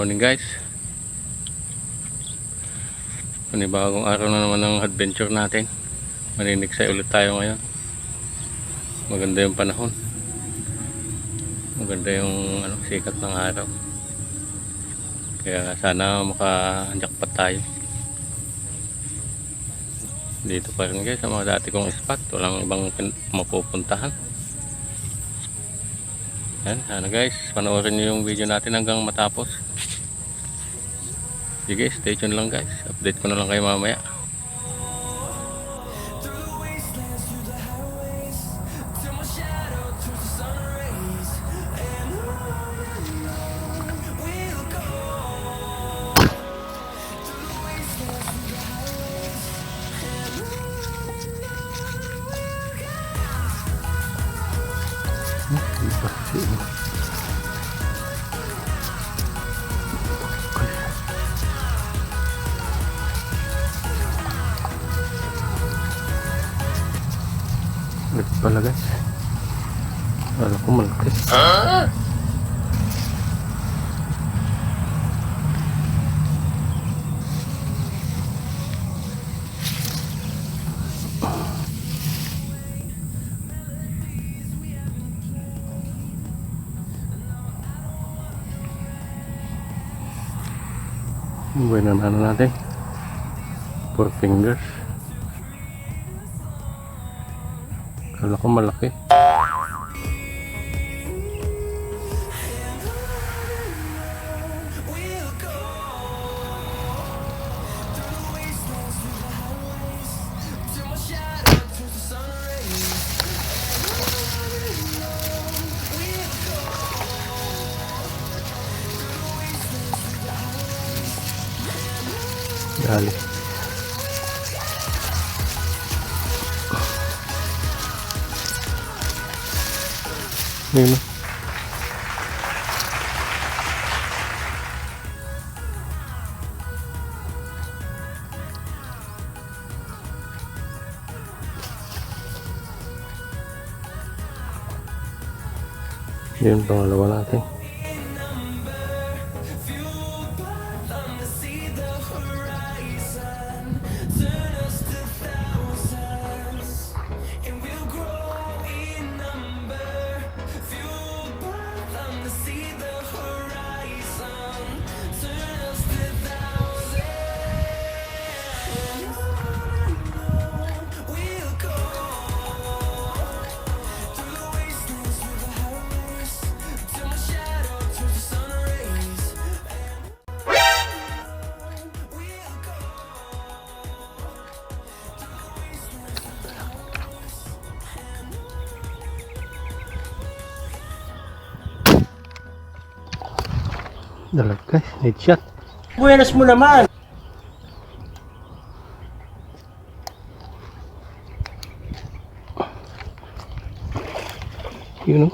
morning guys. Panibagong araw na naman ng adventure natin. Maniniksay ulit tayo ngayon. Maganda yung panahon. Maganda yung sikat ng araw. Kaya sana maka-jackpot tayo. Dito pa rin guys sa mga dati kong spot. Walang ibang mapupuntahan. Yan, sana guys, panoorin nyo yung video natin hanggang matapos. Sige, stay tuned lang guys. Update ko na lang kayo mamaya. Malaki pala guys. Wala ko malaki. Bueno na natin. 4 fingers. Kala ko malaki. Dali. Yun. Yun, pangalawa natin. Dalag guys, headshot. Buenas mo naman. Yun o.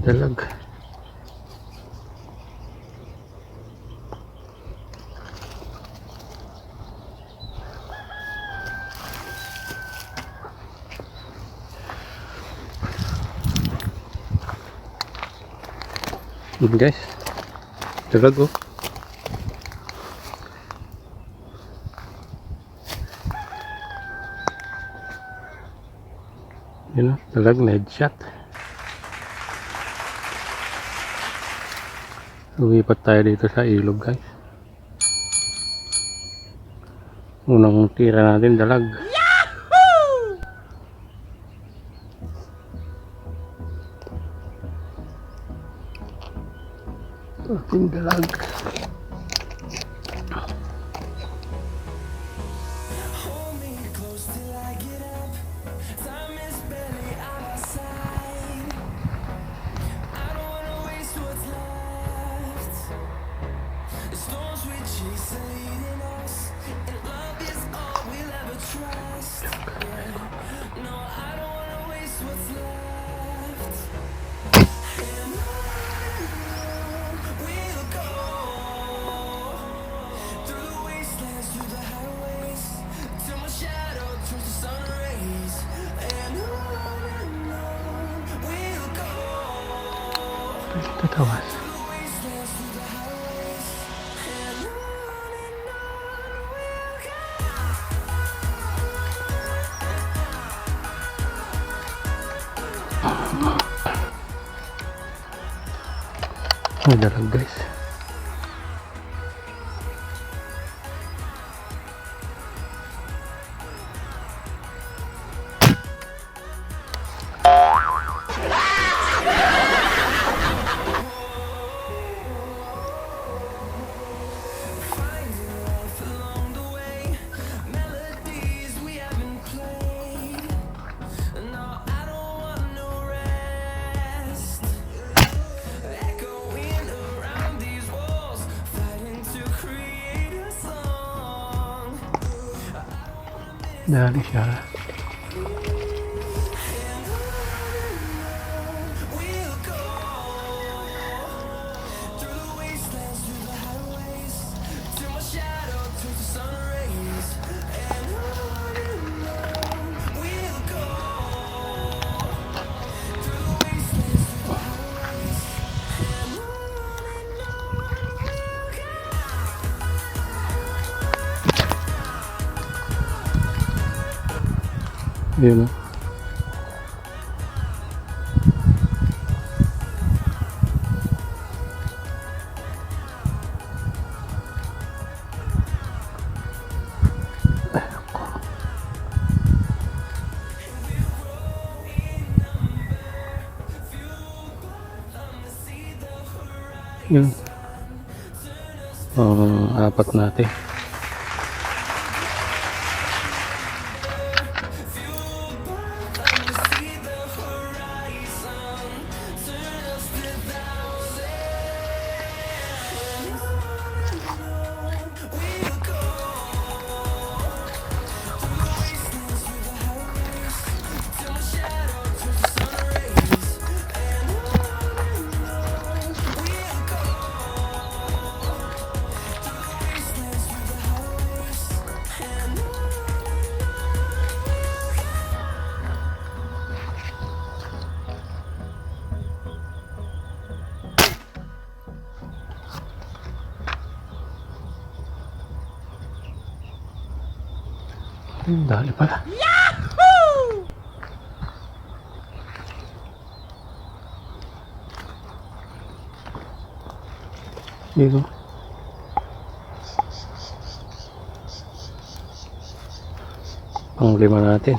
Dalag. Yun guys, dalag oh. Yun oh, dalag na headshot. Lumipat tayo dito sa ilog guys. Unang tira natin dalag. Ating dalag. Tatawan. May dalag guys. Dali siya. Yun o. Yun. Apat natin. Dali pala. Yahoo! Dito. Pang-lima natin.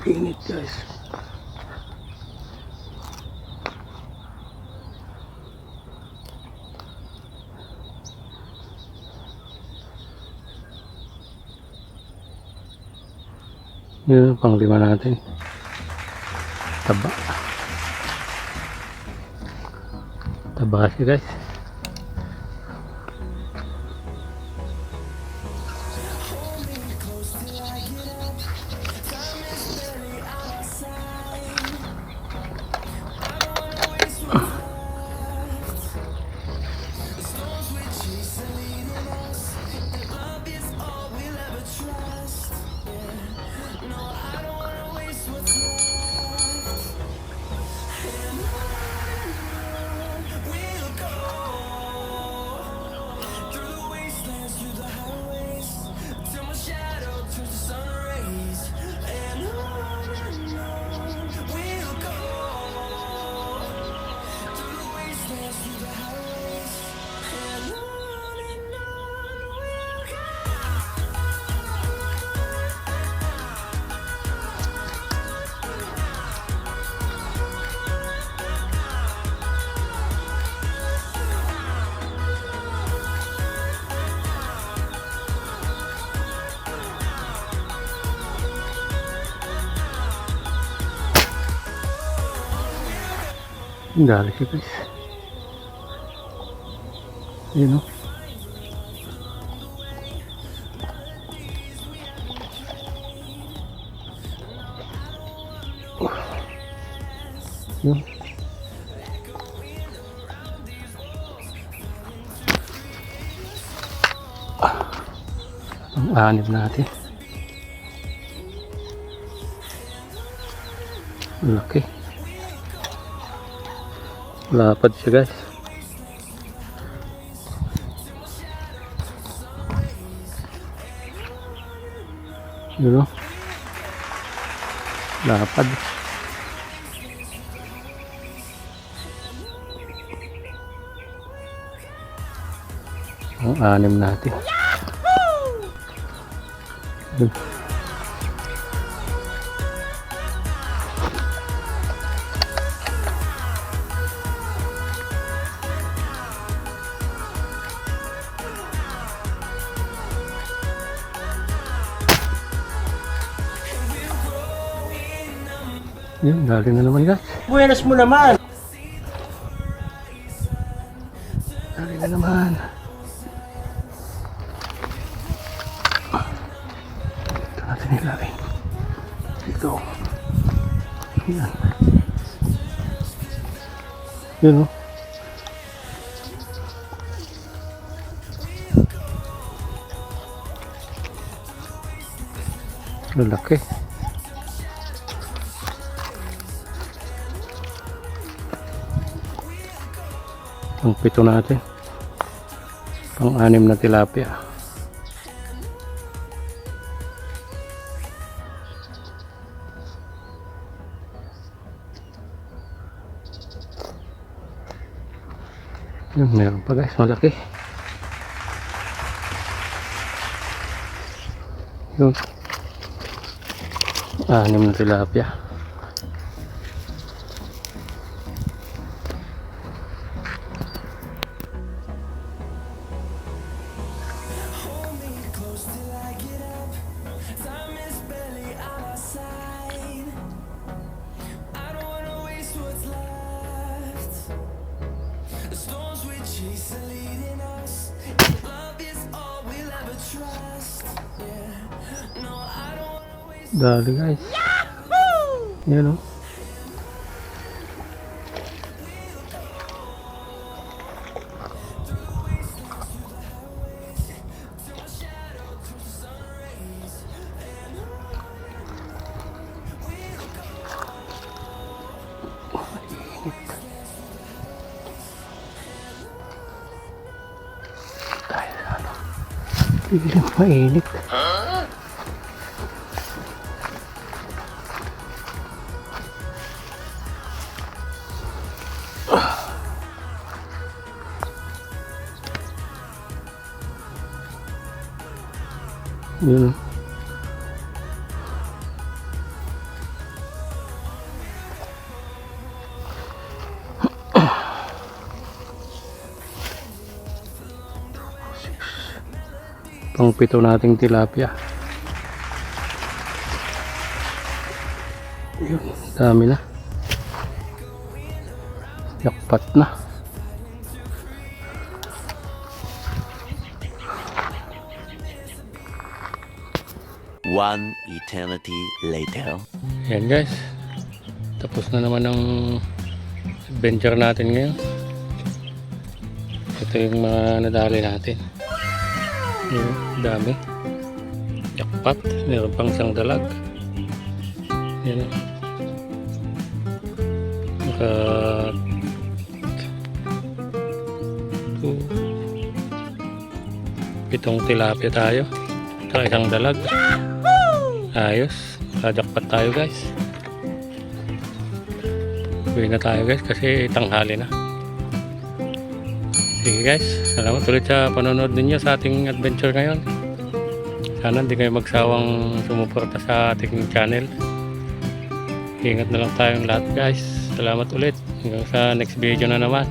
Init guys. Yun, pang-lima natin. Taba. Taba kasi guys. Dali siya guys. Yun o. Yun. Ang anib natin. Laki. Lapad siya guys. Yun o. Lapad. Ang anim natin. Yun. Yun, galing na naman guys. Buenas mo naman. Galing na naman. Ito natin ilain. Ito. Yan. Yun o. Lalaki. Ang pito natin. Pang-anim na tilapia. Yun, meron pa guys, malaki. Yun. Anim na tilapia. Dali guys. Yan o. Dahil ano, biglang mainit. Yun. Pang pito nating tilapia. Yun, dami na. Yakpat na. One eternity later. Ayan guys, tapos na naman ang adventure natin ngayon. Ito yung mga nadali natin. Yun, dami. Jakpat, meron pang isang dalag. Yan. Naka 7 tilapia tayo. Saka isang dalag. Ayos, nakajakpat tayo guys. Uwi na tayo guys kasi tanghali na. Sige guys, salamat ulit sa panonood ninyo sa ating adventure ngayon. Sana hindi kayo magsawang sumuporta sa ating channel. Ingat na lang tayong lahat guys. Salamat ulit. Hanggang sa next video na naman.